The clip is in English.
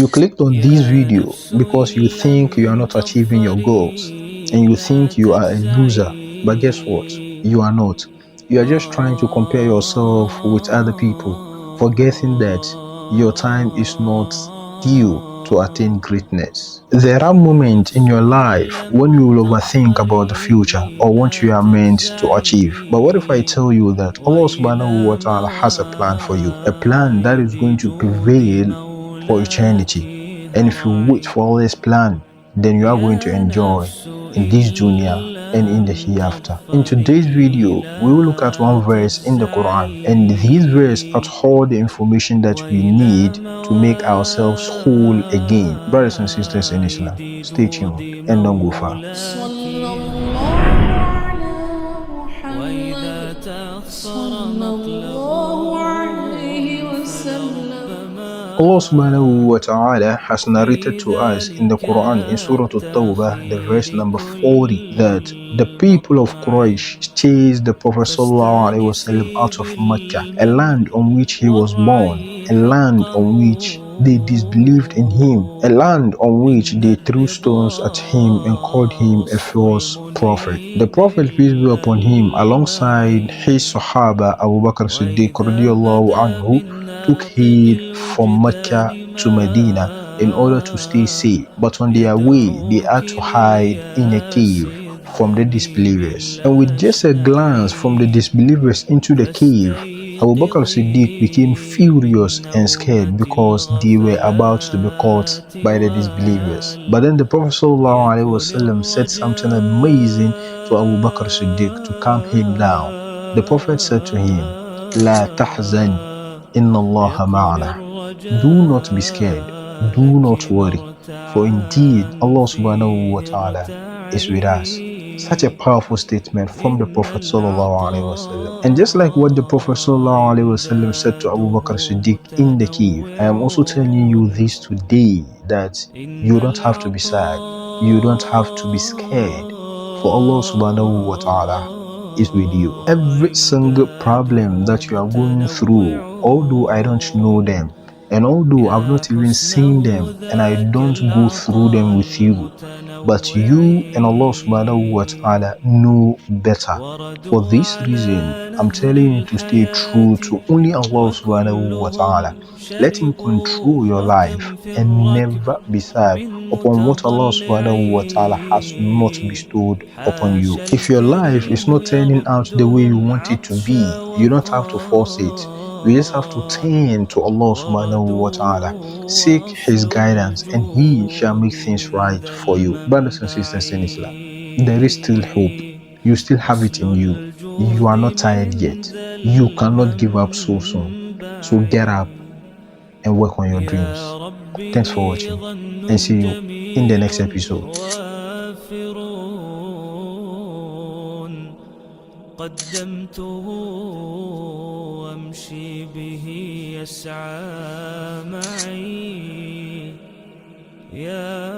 You clicked on this video because you think you are not achieving your goals and you think you are a loser. But guess what? You are not. You are just trying to compare yourself with other people, forgetting that your time is not due to attain greatness. There are moments in your life when you will overthink about the future or what you are meant to achieve. But what if I tell you that Allah subhanahu wa ta'ala has a plan for you? A plan that is going to prevail for eternity. And if you wait for this plan, then you are going to enjoy in this dunya and in the hereafter. In today's video, we will look at one verse in the Quran, and this verse has all the information that we need to make ourselves whole again. Brothers and sisters in Islam, stay tuned and don't go far. Allah subhanahu wa ta'ala has narrated to us in the Quran in Surah At-Tawbah, the verse number 40, that the people of Quraysh chased the Prophet sallallahu alaihi wasallam out of Mecca, a land on which he was born, a land on which they disbelieved in him, a land on which they threw stones at him and called him a false prophet. The Prophet, peace be upon him, alongside his Sahaba Abu Bakr Siddiq radiallahu anhu, took heed from Mecca to Medina in order to stay safe. But on their way, they had to hide in a cave from the disbelievers. And with just a glance from the disbelievers into the cave, Abu Bakr Siddiq became furious and scared because they were about to be caught by the disbelievers. But then the Prophet ﷺ said something amazing to Abu Bakr Siddiq to calm him down. The Prophet said to him, "La tahzan, inna Allah ma'ana." Do not be scared, do not worry, for indeed Allah subhanahu wa ta'ala is with us. Such a powerful statement from the Prophet sallallahu alaihi wasallam. And just like what the Prophet sallallahu alaihi wasallam said to Abu Bakr Siddiq in the cave, I am also telling you this today, that you don't have to be sad, you don't have to be scared, for Allah subhanahu wa ta'ala is with you. Every single problem that you are going through, although I don't know them, and although I've not even seen them, and I don't go through them with you, but you and Allah subhanahu wa ta'ala know better. For this reason, I'm telling you to stay true to only Allah subhanahu wa ta'ala. Let him control your life and never be sad upon what Allah subhanahu wa ta'ala has not bestowed upon you. If your life is not turning out the way you want it to be, you don't have to force it. You just have to turn to Allah subhanahu wa ta'ala. Seek his guidance and he shall make things right for you. Brothers and sisters in Islam, there is still hope. You still have it in you. You are not tired yet. You cannot give up so soon. So get up and work on your dreams. Thanks for watching and see you in the next episode. قدمته وامشي به يسعى معي يا